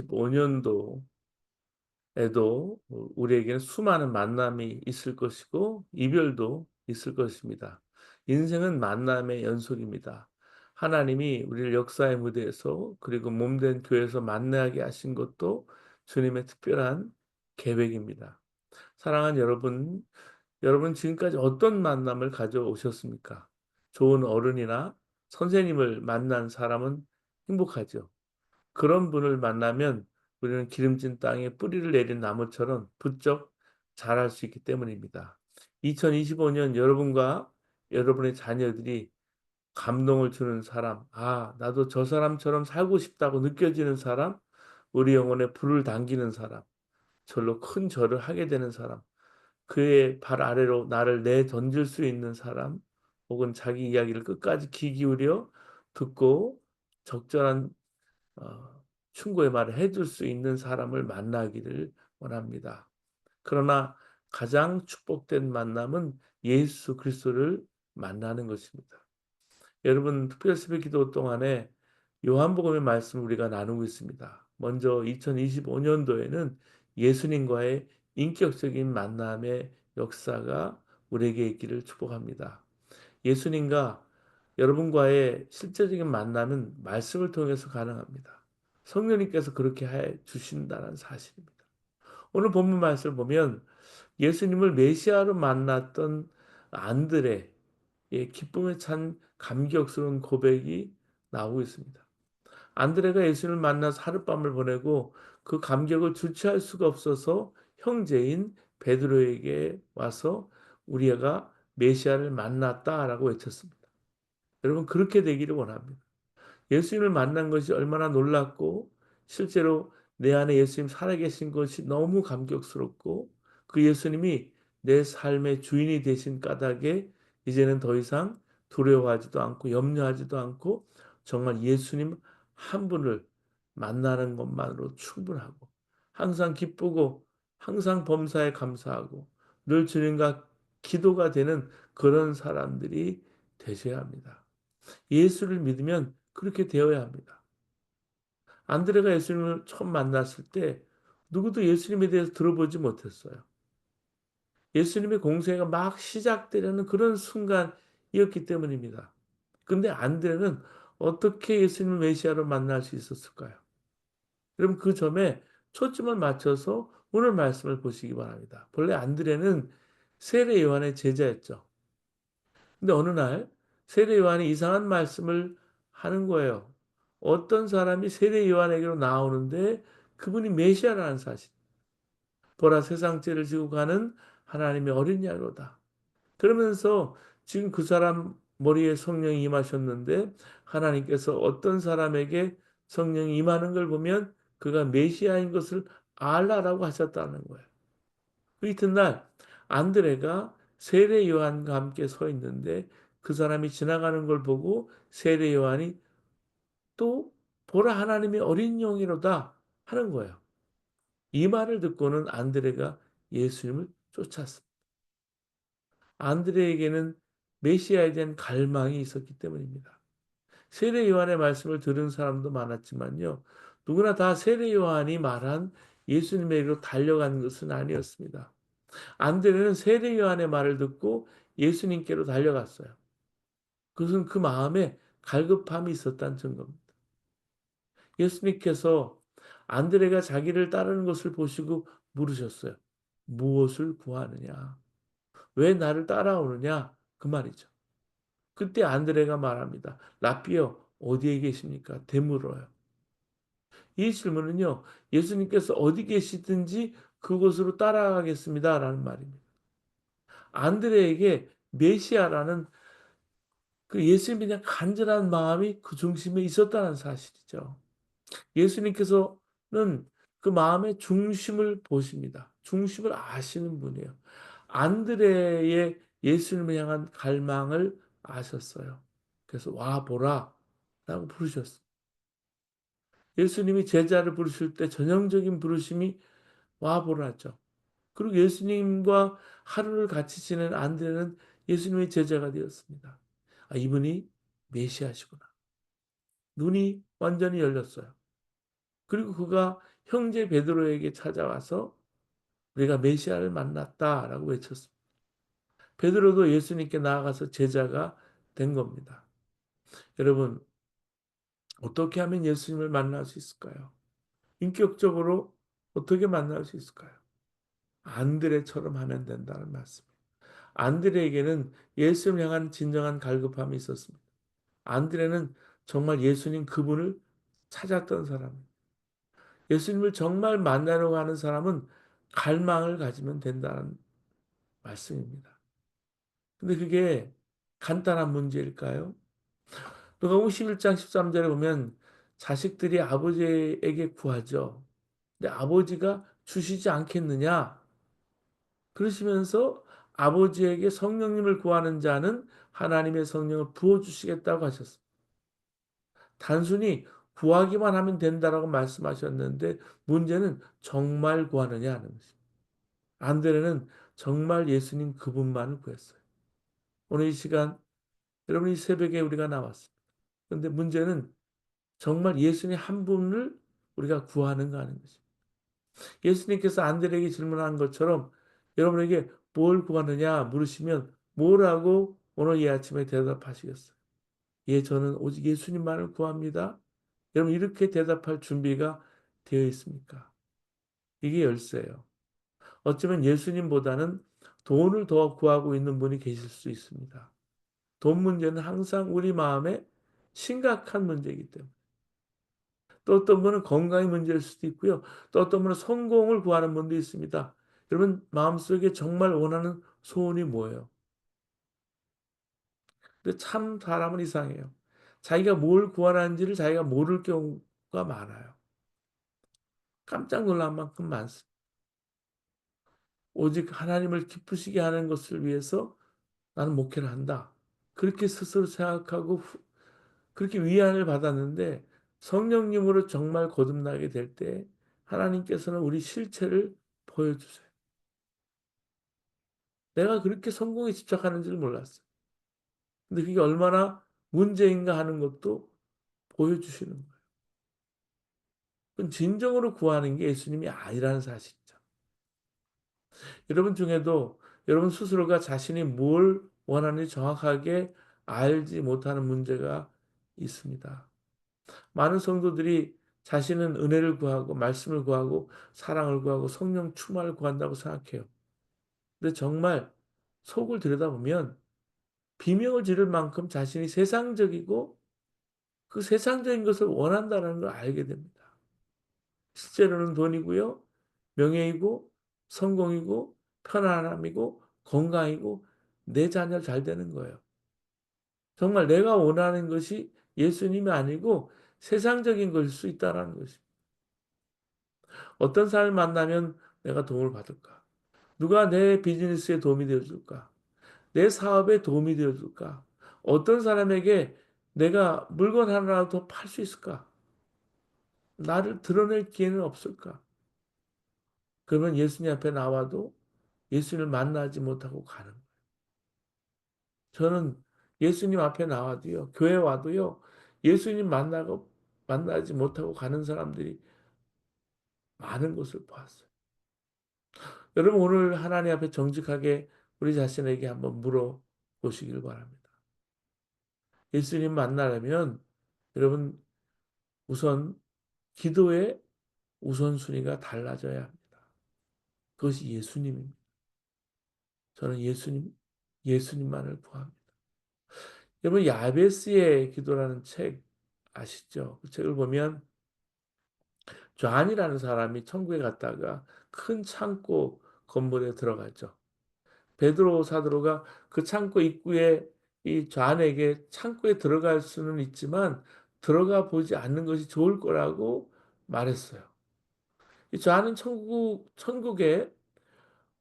2025년도에도 우리에게는 수많은 만남이 있을 것이고 이별도 있을 것입니다. 인생은 만남의 연속입니다. 하나님이 우리를 역사의 무대에서 그리고 몸된 교회에서 만나게 하신 것도 주님의 특별한 계획입니다. 사랑하는 여러분, 여러분 지금까지 어떤 만남을 가져오셨습니까? 좋은 어른이나 선생님을 만난 사람은 행복하죠. 그런 분을 만나면 우리는 기름진 땅에 뿌리를 내린 나무처럼 부쩍 자랄 수 있기 때문입니다. 2025년 여러분과 여러분의 자녀들이 감동을 주는 사람, '아 나도 저 사람처럼 살고 싶다.'고 느껴지는 사람, 우리 영혼에 불을 당기는 사람, 절로 큰 절을 하게 되는 사람, 그의 발 아래로 나를 내던질 수 있는 사람, 혹은 자기 이야기를 끝까지 귀 기울여 듣고 적절한 충고의 말을 해줄 수 있는 사람을 만나기를 원합니다. 그러나 가장 축복된 만남은 예수 그리스도를 만나는 것입니다. 여러분 특별 새벽 기도 동안에 요한복음의 말씀을 우리가 나누고 있습니다. 먼저 2025 년도에는 예수님과의 인격적인 만남의 역사가 우리에게 있기를 축복합니다. 예수님과 여러분과의 실제적인 만남은 말씀을 통해서 가능합니다. 성령님께서 그렇게 해 주신다는 사실입니다. 오늘 본문 말씀을 보면 예수님을 메시아로 만났던 안드레의 기쁨에 찬 감격스러운 고백이 나오고 있습니다. 안드레가 예수님을 만나서 하룻밤을 보내고 그 감격을 주체할 수가 없어서 형제인 베드로에게 와서 "우리가 메시아를 만났다."라고 외쳤습니다. 여러분 그렇게 되기를 원합니다. 예수님을 만난 것이 얼마나 놀랍고 실제로 내 안에 예수님 살아계신 것이 너무 감격스럽고 그 예수님이 내 삶의 주인이 되신 까닭에 이제는 더 이상 두려워하지도 않고 염려하지도 않고 정말 예수님 한 분을 만나는 것만으로 충분하고 항상 기쁘고 항상 범사에 감사하고 늘 주님과 기도가 되는 그런 사람들이 되셔야 합니다. 예수를 믿으면 그렇게 되어야 합니다. 안드레가 예수님을 처음 만났을 때 누구도 예수님에 대해서 들어보지 못했어요. 예수님의 공생애가 막 시작되려는 그런 순간이었기 때문입니다. 근데 안드레는 어떻게 예수님을 메시아로 만날 수 있었을까요? 여러분 그 점에 초점을 맞춰서 오늘 말씀을 보시기 바랍니다. 본래 안드레는 세례 요한의 제자였죠. 근데 어느 날 세례 요한이 이상한 말씀을 하는 거예요. 어떤 사람이 세례 요한에게로 나오는데 그분이 메시아라는 사실. 보라 세상 죄를 지고 가는 하나님의 어린 양이로다. 그러면서 지금 그 사람 머리에 성령이 임하셨는데 하나님께서 어떤 사람에게 성령이 임하는 걸 보면 그가 메시아인 것을 알라라고 하셨다는 거예요. 그 이튿날 안드레가 세례 요한과 함께 서 있는데 그 사람이 지나가는 걸 보고 세례 요한이 또 "보라 하나님의 어린 영이로다." 하는 거예요. 이 말을 듣고는 안드레가 예수님을 쫓았습니다. 안드레에게는 메시아에 대한 갈망이 있었기 때문입니다. 세례 요한의 말씀을 들은 사람도 많았지만요. 누구나 다 세례 요한이 말한 예수님에게로 달려간 것은 아니었습니다. 안드레는 세례 요한의 말을 듣고 예수님께로 달려갔어요. 그것은 그 마음에 갈급함이 있었다는 증거입니다. 예수님께서 안드레가 자기를 따르는 것을 보시고 물으셨어요. 무엇을 구하느냐? 왜 나를 따라오느냐? 그 말이죠. 그때 안드레가 말합니다. 라삐어 어디에 계십니까? 되물어요. 이 질문은요. 예수님께서 어디 계시든지 그곳으로 따라가겠습니다라는 말입니다. 안드레에게 메시아라는 그 예수님에 대한 간절한 마음이 그 중심에 있었다는 사실이죠. 예수님께서는 그 마음의 중심을 보십니다. 중심을 아시는 분이에요. 안드레의 예수님을 향한 갈망을 아셨어요. 그래서 "와 보라."라고 부르셨어요. 예수님이 제자를 부르실 때 전형적인 부르심이 "와 보라"죠. 그리고 예수님과 하루를 같이 지낸 안드레는 예수님의 제자가 되었습니다. '아 이분이 메시아시구나.' 눈이 완전히 열렸어요. 그리고 그가 형제 베드로에게 찾아와서 "우리가 메시아를 만났다."라고 외쳤습니다. 베드로도 예수님께 나아가서 제자가 된 겁니다. 여러분, 어떻게 하면 예수님을 만날 수 있을까요? 인격적으로 어떻게 만날 수 있을까요? 안드레처럼 하면 된다는 말씀이에요. 안드레에게는 예수님을 향한 진정한 갈급함이 있었습니다. 안드레는 정말 예수님 그분을 찾았던 사람입니다. 예수님을 정말 만나려고 하는 사람은 갈망을 가지면 된다는 말씀입니다. 근데 그게 간단한 문제일까요? 누가복음 11장 13절에 보면 자식들이 아버지에게 구하죠. 근데 아버지가 주시지 않겠느냐? 그러시면서 아버지에게 성령님을 구하는 자는 하나님의 성령을 부어 주시겠다고 하셨습니다. 단순히 구하기만 하면 된다라고 말씀하셨는데 문제는 정말 구하느냐 하는 것입니다. 안드레는 정말 예수님 그분만을 구했어요. 오늘 이 시간 여러분 이 새벽에 우리가 나왔습니다. 그런데 문제는 정말 예수님 한 분을 우리가 구하는가 하는 것입니다. 예수님께서 안드레에게 질문한 것처럼 여러분에게 뭘 구하느냐 물으시면 뭐라고 오늘 이 아침에 대답하시겠어요? 예, 저는 오직 예수님만을 구합니다. 여러분 이렇게 대답할 준비가 되어 있습니까? 이게 열쇠예요. 어쩌면 예수님보다는 돈을 더 구하고 있는 분이 계실 수 있습니다. 돈 문제는 항상 우리 마음에 심각한 문제이기 때문에. 또 어떤 분은 건강의 문제일 수도 있고요. 또 어떤 분은 성공을 구하는 분도 있습니다. 여러분 마음속에 정말 원하는 소원이 뭐예요? 근데 참 사람은 이상해요. 자기가 뭘 구하는지를 자기가 모를 경우가 많아요. 깜짝 놀랄 만큼 많습니다. 오직 하나님을 기쁘시게 하는 것을 위해서 나는 목회를 한다. 그렇게 스스로 생각하고 그렇게 위안을 받았는데 성령님으로 정말 거듭나게 될 때 하나님께서는 우리 실체를 보여주세요. 내가 그렇게 성공에 집착하는 줄 몰랐어요. 근데 그게 얼마나 문제인가 하는 것도 보여주시는 거예요. 그건 진정으로 구하는 게 예수님이 아니라는 사실이죠. 여러분 중에도 여러분 스스로가 자신이 뭘 원하는지 정확하게 알지 못하는 문제가 있습니다. 많은 성도들이 자신은 은혜를 구하고 말씀을 구하고 사랑을 구하고 성령 충만을 구한다고 생각해요. 근데 정말 속을 들여다보면 비명을 지를 만큼 자신이 세상적이고 그 세상적인 것을 원한다는 걸 알게 됩니다. 실제로는 돈이고요. 명예이고 성공이고 편안함이고 건강이고 내 자녀 잘 되는 거예요. 정말 내가 원하는 것이 예수님이 아니고 세상적인 것일 수 있다는 것입니다. 어떤 사람을 만나면 내가 도움을 받을까? 누가 내 비즈니스에 도움이 되어 줄까? 내 사업에 도움이 되어 줄까? 어떤 사람에게 내가 물건 하나라도 팔 수 있을까? 나를 드러낼 기회는 없을까? 그러면 예수님 앞에 나와도 예수님을 만나지 못하고 가는 거예요. 저는 예수님 앞에 나와도요, 교회 와도요, 예수님 만나지 못하고 가는 사람들이 많은 것을 보았어요. 여러분 오늘 하나님 앞에 정직하게 우리 자신에게 한번 물어보시길 바랍니다. 예수님 만나려면 여러분 우선 기도의 우선순위가 달라져야 합니다. 그것이 예수님입니다. 저는 예수님만을 구합니다. 여러분 야베스의 기도라는 책 아시죠? 그 책을 보면 존이라는 사람이 천국에 갔다가 큰 창고 건물에 들어갔죠. 베드로 사도로가 그 창고 입구에 이 존에게 창고에 들어갈 수는 있지만 들어가 보지 않는 것이 좋을 거라고 말했어요. 이 존은 천국에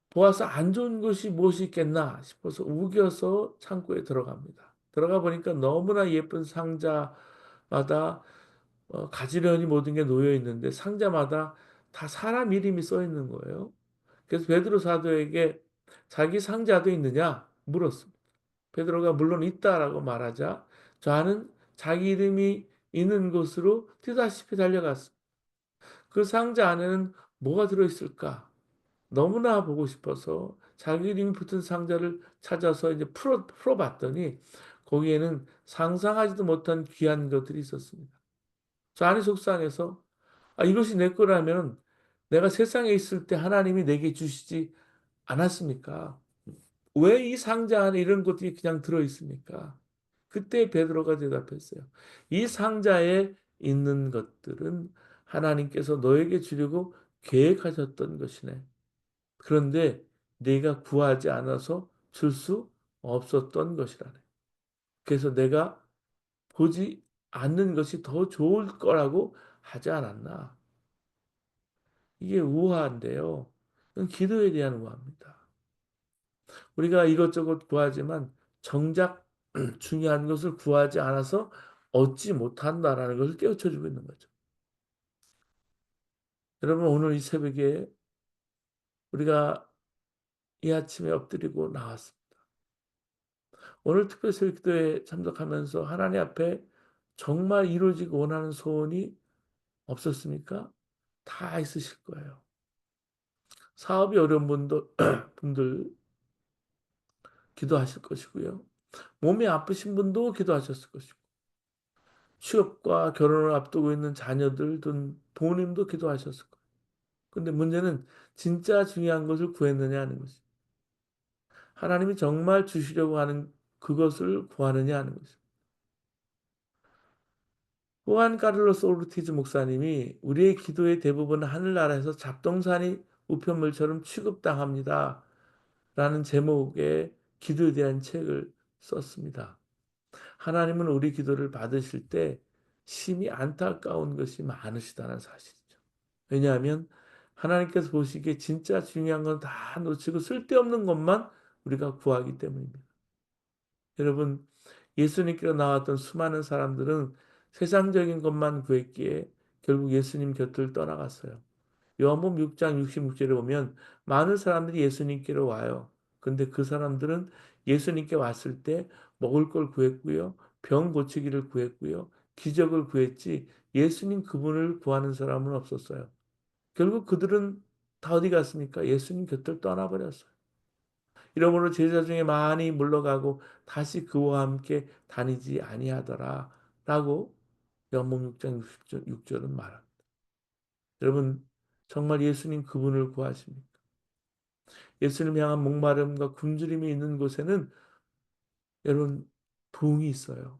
보아서 안 좋은 것이 무엇이 있겠나 싶어서 우겨서 창고에 들어갑니다. 들어가 보니까 너무나 예쁜 상자마다 가지런히 모든 게 놓여 있는데 상자마다 다 사람 이름이 써 있는 거예요. 그래서 베드로 사도에게 자기 상자도 있느냐 물었습니다. 베드로가 물론 있다라고 말하자 저는 자기 이름이 있는 곳으로 뛰다시피 달려갔습니다. 그 상자 안에는 뭐가 들어있을까? 너무나 보고 싶어서 자기 이름이 붙은 상자를 찾아서 이제 풀어봤더니 거기에는 상상하지도 못한 귀한 것들이 있었습니다. 저 안이 속상해서 이것이 내 거라면 내가 세상에 있을 때 하나님이 내게 주시지 않았습니까? 왜 이 상자 안에 이런 것들이 그냥 들어 있습니까? 그때 베드로가 대답했어요. 이 상자에 있는 것들은 하나님께서 너에게 주려고 계획하셨던 것이네. 그런데 네가 구하지 않아서 줄 수 없었던 것이라네. 그래서 내가 보지 않는 것이 더 좋을 거라고 하지 않았나. 이게 우화인데요. 이건 기도에 대한 우화입니다. 우리가 이것저것 구하지만 정작 중요한 것을 구하지 않아서 얻지 못한다라는 것을 깨우쳐 주고 있는 거죠. 여러분, 오늘 이 새벽에 우리가 이 아침에 엎드리고 나왔습니다. 오늘 특별 새벽 기도에 참석하면서 하나님 앞에 정말 이루어지고 원하는 소원이 없었습니까? 다 있으실 거예요. 사업이 어려운 분들 기도하실 것이고요. 몸이 아프신 분도 기도하셨을 것이고, 취업과 결혼을 앞두고 있는 자녀들 등 부모님도 기도하셨을 거예요. 근데 문제는 진짜 중요한 것을 구했느냐 하는 것이. 하나님이 정말 주시려고 하는 그것을 구하느냐 하는 것이. 후안 카를로스 오르티즈 목사님이 우리의 기도의 대부분은 하늘나라에서 잡동사니 우편물처럼 취급당합니다. 라는 제목의 기도에 대한 책을 썼습니다. 하나님은 우리 기도를 받으실 때 심히 안타까운 것이 많으시다는 사실이죠. 왜냐하면 하나님께서 보시기에 진짜 중요한 건 다 놓치고 쓸데없는 것만 우리가 구하기 때문입니다. 여러분, 예수님께로 나왔던 수많은 사람들은 세상적인 것만 구했기에 결국 예수님 곁을 떠나갔어요. 요한복음 6장 66절에 보면 많은 사람들이 예수님께로 와요. 근데 그 사람들은 예수님께 왔을 때 먹을 걸 구했고요. 병 고치기를 구했고요. 기적을 구했지 예수님 그분을 구하는 사람은 없었어요. 결국 그들은 다 어디 갔습니까? 예수님 곁을 떠나버렸어요. 이러므로 제자 중에 많이 물러가고 다시 그와 함께 다니지 아니하더라 라고 요한복음 6장 66절은 말합니다. 여러분, 정말 예수님 그분을 구하십니까? 예수님 향한 목마름과 굶주림이 있는 곳에는 여러분 부흥이 있어요.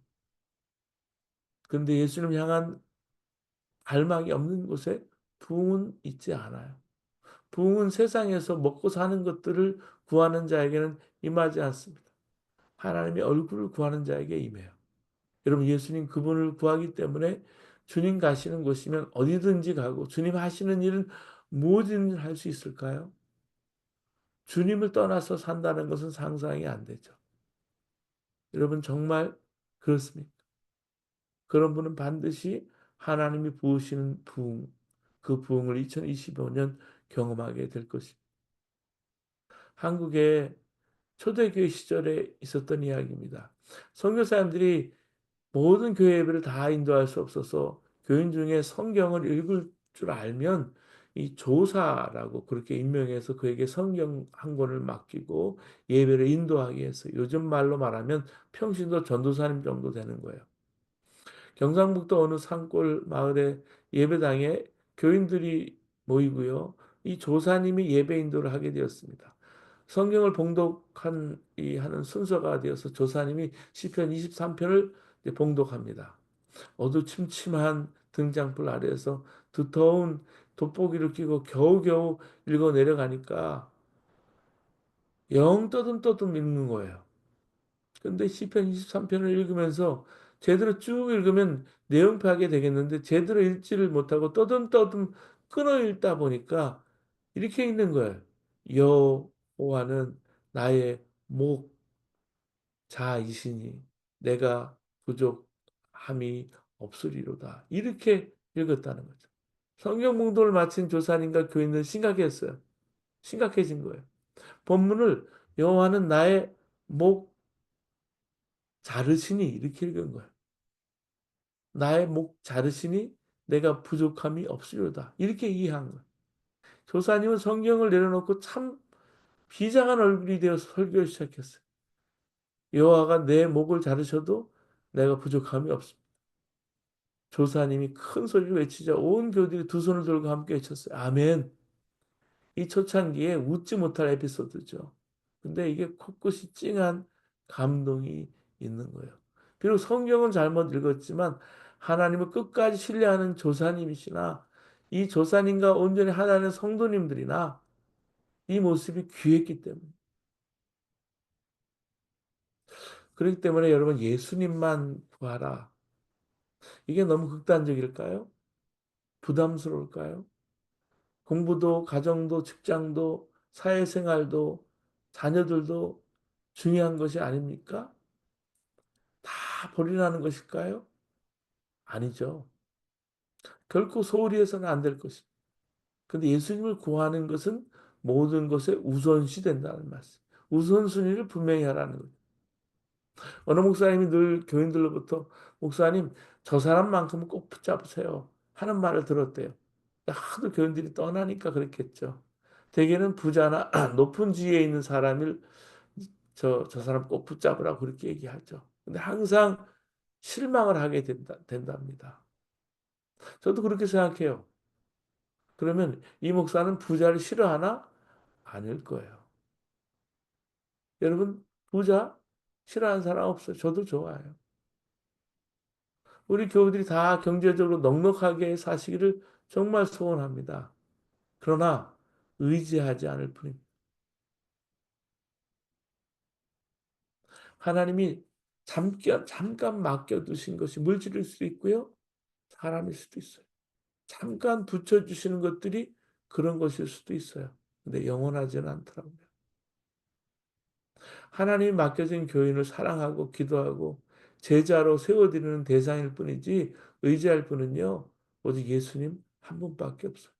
그런데 예수님 향한 갈망이 없는 곳에 부흥은 있지 않아요. 부흥은 세상에서 먹고 사는 것들을 구하는 자에게는 임하지 않습니다. 하나님의 얼굴을 구하는 자에게 임해요. 여러분, 예수님 그분을 구하기 때문에 주님 가시는 곳이면 어디든지 가고 주님 하시는 일은 뭐든 할 수 있을까요? 주님을 떠나서 산다는 것은 상상이 안 되죠. 여러분, 정말 그렇습니까? 그런 분은 반드시 하나님이 부으시는 부흥, 그 부흥을 2025년 경험하게 될 것입니다. 한국의 초대교회 시절에 있었던 이야기입니다. 선교사님들이 모든 교회 예배를 다 인도할 수 없어서 교인 중에 성경을 읽을 줄 알면 이 조사라고 그렇게 임명해서 그에게 성경 한 권을 맡기고 예배를 인도하게 해서 요즘 말로 말하면 평신도 전도사님 정도 되는 거예요. 경상북도 어느 산골 마을의 예배당에 교인들이 모이고요. 이 조사님이 예배 인도를 하게 되었습니다. 성경을 봉독한 하는 순서가 되어서 조사님이 시편 23편을 봉독합니다. 어두침침한 등장불 아래에서 두터운 돋보기를 끼고 겨우겨우 읽어 내려가니까 영 떠듬떠듬 읽는 거예요. 근데 시편 23편을 읽으면서 제대로 쭉 읽으면 내용 파악이 되겠는데 제대로 읽지를 못하고 떠듬떠듬 끊어 읽다 보니까 이렇게 읽는 거예요. 여호와는 나의 목자이시니 내가 부족함이 없으리로다. 이렇게 읽었다는 거죠. 성경 공독을 마친 조사님과 교인은 심각했어요. 심각해진 거예요. 본문을 여호와는 나의 목 자르시니 이렇게 읽은 거예요. 나의 목 자르시니 내가 부족함이 없으리로다. 이렇게 이해한 거예요. 조사님은 성경을 내려놓고 참 비장한 얼굴이 되어서 설교를 시작했어요. 여호와가 내 목을 자르셔도 내가 부족함이 없습니다. 조사님이 큰 소리로 외치자 온 교들이 두 손을 들고 함께 외쳤어요. 아멘. 이 초창기에 웃지 못할 에피소드죠. 근데 이게 코끝이 찡한 감동이 있는 거예요. 비록 성경은 잘못 읽었지만 하나님을 끝까지 신뢰하는 조사님이시나 이 조사님과 온전히 하나님의 성도님들이나 이 모습이 귀했기 때문에. 그렇기 때문에 여러분 예수님만 구하라. 이게 너무 극단적일까요? 부담스러울까요? 공부도, 가정도, 직장도, 사회생활도, 자녀들도 중요한 것이 아닙니까? 다 버리라는 것일까요? 아니죠. 결코 소홀히 해서는 안 될 것입니다. 근데 예수님을 구하는 것은 모든 것에 우선시 된다는 말씀. 우선순위를 분명히 하라는 거죠. 어느 목사님이 늘 교인들로부터 목사님 저 사람만큼은 꼭 붙잡으세요 하는 말을 들었대요. 하도 교인들이 떠나니까 그랬겠죠. 대개는 부자나 높은 지위에 있는 사람을 저 사람 꼭 붙잡으라고 그렇게 얘기하죠. 근데 항상 실망을 하게 된답니다. 저도 그렇게 생각해요. 그러면 이 목사는 부자를 싫어하나? 아닐 거예요. 여러분, 부자 싫어하는 사람 없어요. 저도 좋아해요. 우리 교우들이 다 경제적으로 넉넉하게 사시기를 정말 소원합니다. 그러나 의지하지 않을 뿐입니다. 하나님이 잠깐 맡겨두신 것이 물질일 수도 있고요. 사람일 수도 있어요. 잠깐 붙여주시는 것들이 그런 것일 수도 있어요. 근데 영원하지는 않더라고요. 하나님이 맡겨진 교인을 사랑하고 기도하고 제자로 세워드리는 대상일 뿐이지 의지할 분은요. 오직 예수님 한 분밖에 없어요.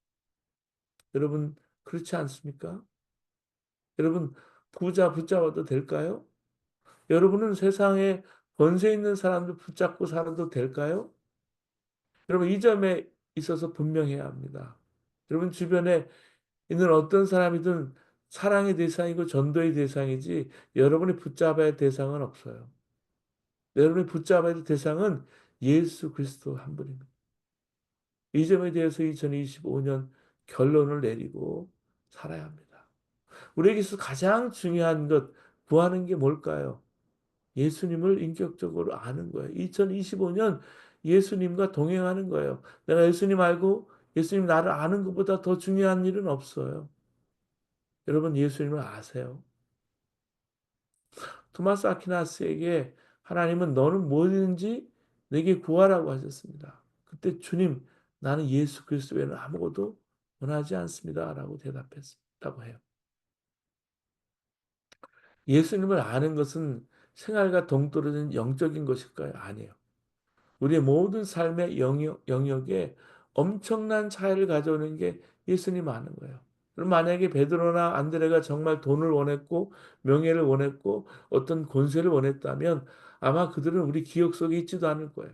여러분 그렇지 않습니까? 여러분 부자 붙잡아도 될까요? 여러분은 세상에 권세 있는 사람들 붙잡고 살아도 될까요? 여러분 이 점에 있어서 분명해야 합니다. 여러분 주변에 있는 어떤 사람이든 사랑의 대상이고 전도의 대상이지 여러분이 붙잡아야 할 대상은 없어요. 여러분이 붙잡아야 될 대상은 예수 그리스도 한 분입니다. 이 점에 대해서 2025년 결론을 내리고 살아야 합니다. 우리에게 서 가장 중요한 것 구하는 게 뭘까요? 예수님을 인격적으로 아는 거예요. 2025년 예수님과 동행하는 거예요. 내가 예수님 알고 예수님 나를 아는 것보다 더 중요한 일은 없어요. 여러분 예수님을 아세요? 토마스 아퀴나스에게 하나님은 너는 뭐든지 내게 구하라고 하셨습니다. 그때 주님 나는 예수 그리스도 외에는 아무것도 원하지 않습니다. 라고 대답했다고 해요. 예수님을 아는 것은 생활과 동떨어진 영적인 것일까요? 아니에요. 우리의 모든 삶의 영역에 엄청난 차이를 가져오는 게 예수님 아는 거예요. 그럼 만약에 베드로나 안드레가 정말 돈을 원했고 명예를 원했고 어떤 권세를 원했다면 아마 그들은 우리 기억 속에 있지도 않을 거예요.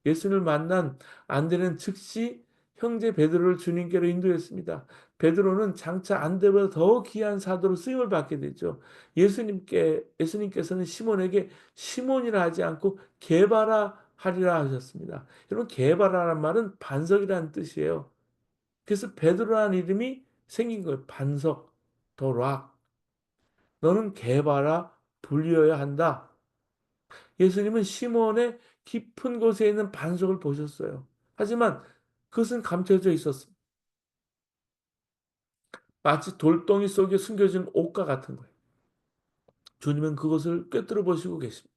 예수님을 만난 안드레는 즉시 형제 베드로를 주님께로 인도했습니다. 베드로는 장차 안드레보다 더 귀한 사도로 쓰임을 받게 되죠. 예수님께서는 시몬에게 시몬이라 하지 않고 게바라 하리라 하셨습니다. 여러분 게바라는 말은 반석이라는 뜻이에요. 그래서 베드로라는 이름이 생긴 거예요. 반석, 더 락. 너는 게바라 불리어야 한다. 예수님은 시몬의 깊은 곳에 있는 반석을 보셨어요. 하지만 그것은 감춰져 있었습니다. 마치 돌덩이 속에 숨겨진 옷과 같은 거예요. 주님은 그것을 꿰뚫어 보시고 계십니다.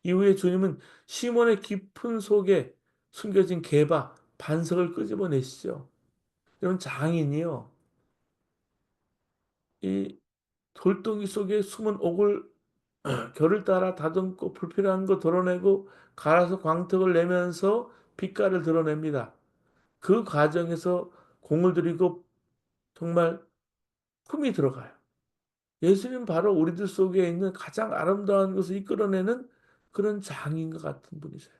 이후에 주님은 시몬의 깊은 속에 숨겨진 개바, 반석을 끄집어내시죠. 여러분 장인이요. 이 돌덩이 속에 숨은 옥을 결을 따라 다듬고 불필요한 거 덜어내고 갈아서 광택을 내면서 빛깔을 드러냅니다. 그 과정에서 공을 들이고 정말 품이 들어가요. 예수님 바로 우리들 속에 있는 가장 아름다운 것을 이끌어내는 그런 장인 것 같은 분이세요.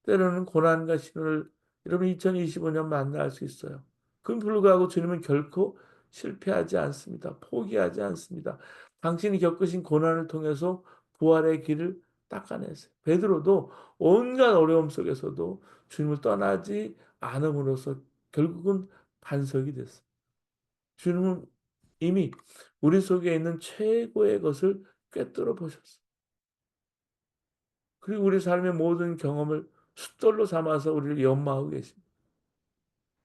때로는 고난과 시련을 여러분 2025년 만날 수 있어요. 그럼 불구하고 주님은 결코 실패하지 않습니다. 포기하지 않습니다. 당신이 겪으신 고난을 통해서 부활의 길을 닦아내세요. 베드로도 온갖 어려움 속에서도 주님을 떠나지 않음으로써 결국은 반석이 됐어요. 주님은 이미 우리 속에 있는 최고의 것을 꿰뚫어 보셨어요. 그리고 우리 삶의 모든 경험을 숫돌로 삼아서 우리를 연마하고 계십니다.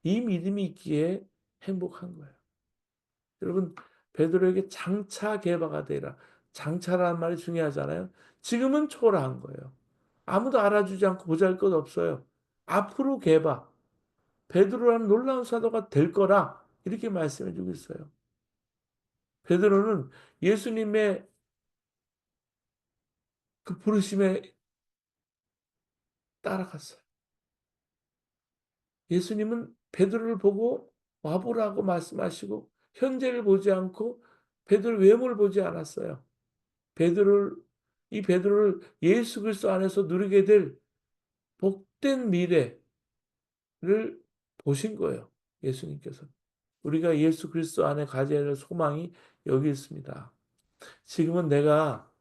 이 믿음이 있기에 행복한 거예요. 여러분, 베드로에게 장차 개바가 되라. 장차라는 말이 중요하잖아요. 지금은 초라한 거예요. 아무도 알아주지 않고 보잘것 없어요. 앞으로 개바, 베드로라는 놀라운 사도가 될 거라 이렇게 말씀해 주고 있어요. 베드로는 예수님의 그 부르심에 따라갔어요. 예수님은 베드로를 보고 와보라고 말씀하시고 현재를 보지 않고 베드로 외모를 보지 않았어요. 베드로를 이 베드로를 예수 그리스도 안에서 누리게 될 복된 미래를 보신 거예요. 예수님께서. 우리가 예수 그리스도 안에 가져야 할 소망이 여기 있습니다. 지금은 내가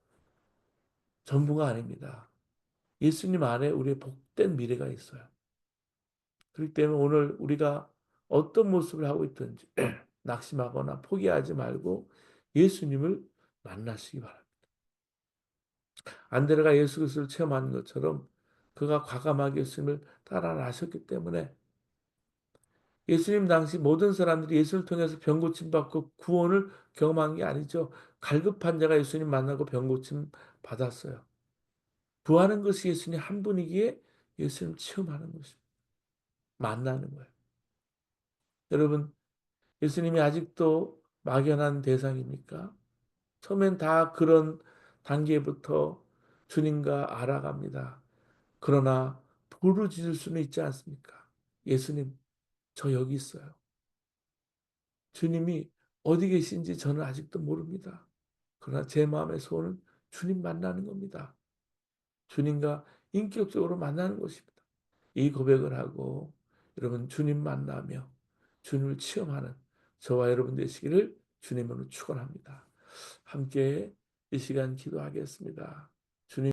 전부가 아닙니다. 예수님 안에 우리의 복된 미래가 있어요. 그렇기 때문에 오늘 우리가 어떤 모습을 하고 있든지 낙심하거나 포기하지 말고 예수님을 만나시기 바랍니다. 안드레가 예수 그리스도를 체험한 것처럼 그가 과감하게 예수님을 따라 나셨기 때문에 예수님 당시 모든 사람들이 예수를 통해서 병 고침 받고 구원을 경험한 게 아니죠. 갈급한 자가 예수님 만나고 병 고침 받았어요. 구하는 것이 예수님 한 분이기에 예수님 체험하는 것입니다. 만나는 거예요. 여러분, 예수님이 아직도 막연한 대상입니까? 처음엔 다 그런 단계부터 주님과 알아갑니다. 그러나 부르짖을 수는 있지 않습니까? 예수님, 저 여기 있어요. 주님이 어디 계신지 저는 아직도 모릅니다. 그러나 제 마음의 소원은 주님 만나는 겁니다. 주님과 인격적으로 만나는 것입니다. 이 고백을 하고 여러분 주님 만나며 주님을 체험하는 저와 여러분 되시기를 주님으로 축원합니다. 함께 이 시간 기도하겠습니다. 주님